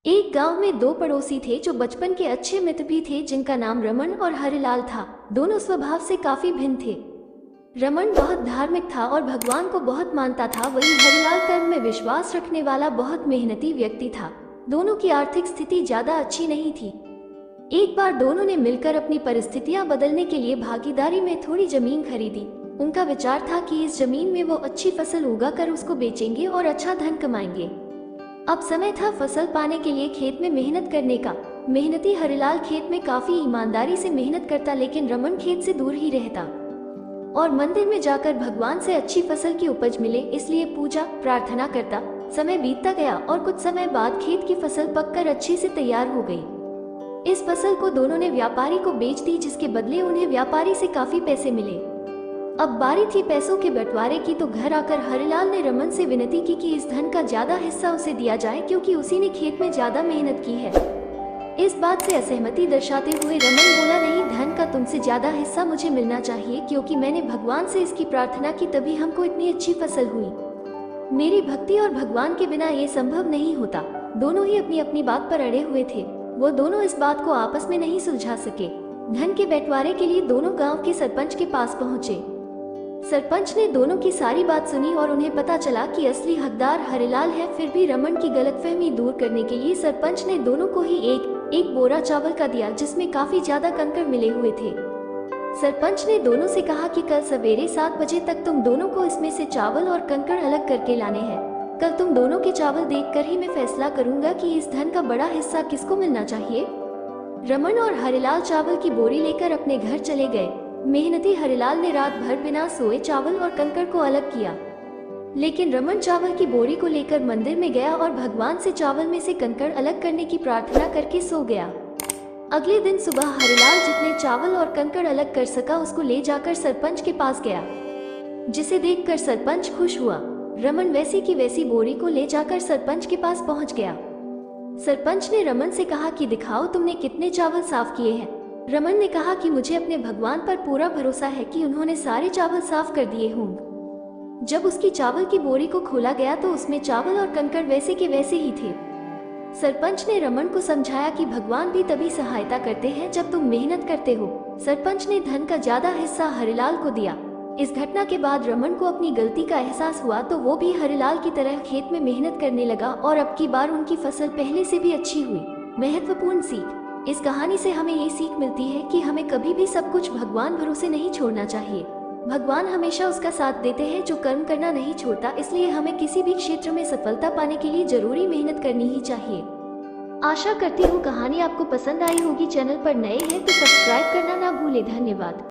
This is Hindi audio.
एक गांव में दो पड़ोसी थे जो बचपन के अच्छे मित्र भी थे, जिनका नाम रमन और हरिलाल था। दोनों स्वभाव से काफी भिन्न थे। रमन बहुत धार्मिक था और भगवान को बहुत मानता था, वहीं हरिलाल कर्म में विश्वास रखने वाला बहुत मेहनती व्यक्ति था। दोनों की आर्थिक स्थिति ज्यादा अच्छी नहीं थी। एक बार दोनों ने मिलकर अपनी परिस्थितियां बदलने के लिए भागीदारी में थोड़ी जमीन खरीदी। उनका विचार था कि इस जमीन में वो अच्छी फसल उगाकर उसको बेचेंगे और अच्छा धन कमाएंगे। अब समय था फसल पाने के लिए खेत में मेहनत करने का। मेहनती हरिलाल खेत में काफी ईमानदारी से मेहनत करता, लेकिन रमन खेत से दूर ही रहता और मंदिर में जाकर भगवान से अच्छी फसल की उपज मिले इसलिए पूजा प्रार्थना करता। समय बीतता गया और कुछ समय बाद खेत की फसल पककर अच्छे से तैयार हो गई। इस फसल को दोनों ने व्यापारी को बेच दी, जिसके बदले उन्हें व्यापारी से काफी पैसे मिले। अब बारी थी पैसों के बंटवारे की, तो घर आकर हरिलाल ने रमन से विनती की कि इस धन का ज्यादा हिस्सा उसे दिया जाए, क्योंकि उसी ने खेत में ज्यादा मेहनत की है। इस बात से असहमति दर्शाते हुए रमन बोला, नहीं, धन का तुमसे ज्यादा हिस्सा मुझे मिलना चाहिए, क्योंकि मैंने भगवान से इसकी प्रार्थना की, तभी हमको इतनी अच्छी फसल हुई। मेरी भक्ति और भगवान के बिना ये संभव नहीं होता। दोनों ही अपनी अपनी बात पर अड़े हुए थे। वो दोनों इस बात को आपस में नहीं सुलझा सके। धन के बंटवारे के लिए दोनों गांव के सरपंच के पास पहुंचे। सरपंच ने दोनों की सारी बात सुनी और उन्हें पता चला कि असली हकदार हरिलाल है। फिर भी रमन की गलतफहमी दूर करने के लिए सरपंच ने दोनों को ही एक बोरा चावल का दिया, जिसमें काफी ज्यादा कंकड़ मिले हुए थे। सरपंच ने दोनों से कहा कि कल सवेरे 7 बजे तक तुम दोनों को इसमें से चावल और कंकड़ अलग करके लाने हैं। कल तुम दोनों के चावल देखकर ही मैं फैसला करूंगा कि इस धन का बड़ा हिस्सा किसको मिलना चाहिए। रमन और हरिलाल चावल की बोरी लेकर अपने घर चले गए। मेहनती हरिलाल ने रात भर बिना सोए चावल और कंकड़ को अलग किया, लेकिन रमन चावल की बोरी को लेकर मंदिर में गया और भगवान से चावल में से कंकड़ अलग करने की प्रार्थना करके सो गया। अगले दिन सुबह हरिलाल जितने चावल और कंकड़ अलग कर सका उसको ले जाकर सरपंच के पास गया, जिसे देखकर सरपंच खुश हुआ। रमन वैसी की वैसी बोरी को ले जाकर सरपंच के पास पहुंच गया। सरपंच ने रमन से कहा कि दिखाओ तुमने कितने चावल साफ किए हैं। रमन ने कहा कि मुझे अपने भगवान पर पूरा भरोसा है कि उन्होंने सारे चावल साफ कर दिए होंगे। जब उसकी चावल की बोरी को खोला गया तो उसमें चावल और कंकड़ वैसे के वैसे ही थे। सरपंच ने रमन को समझाया कि भगवान भी तभी सहायता करते हैं जब तुम मेहनत करते हो। सरपंच ने धन का ज्यादा हिस्सा हरिलाल को दिया। इस घटना के बाद रमन को अपनी गलती का एहसास हुआ, तो वो भी हरिलाल की तरह खेत में मेहनत करने लगा और अब की बार उनकी फसल पहले से भी अच्छी हुई। महत्वपूर्ण सीख, इस कहानी से हमें ये सीख मिलती है कि हमें कभी भी सब कुछ भगवान भरोसे नहीं छोड़ना चाहिए। भगवान हमेशा उसका साथ देते हैं जो कर्म करना नहीं छोड़ता, इसलिए हमें किसी भी क्षेत्र में सफलता पाने के लिए जरूरी मेहनत करनी ही चाहिए। आशा करती हूँ कहानी आपको पसंद आई होगी। चैनल पर नए हैं तो सब्सक्राइब करना ना भूलें। धन्यवाद।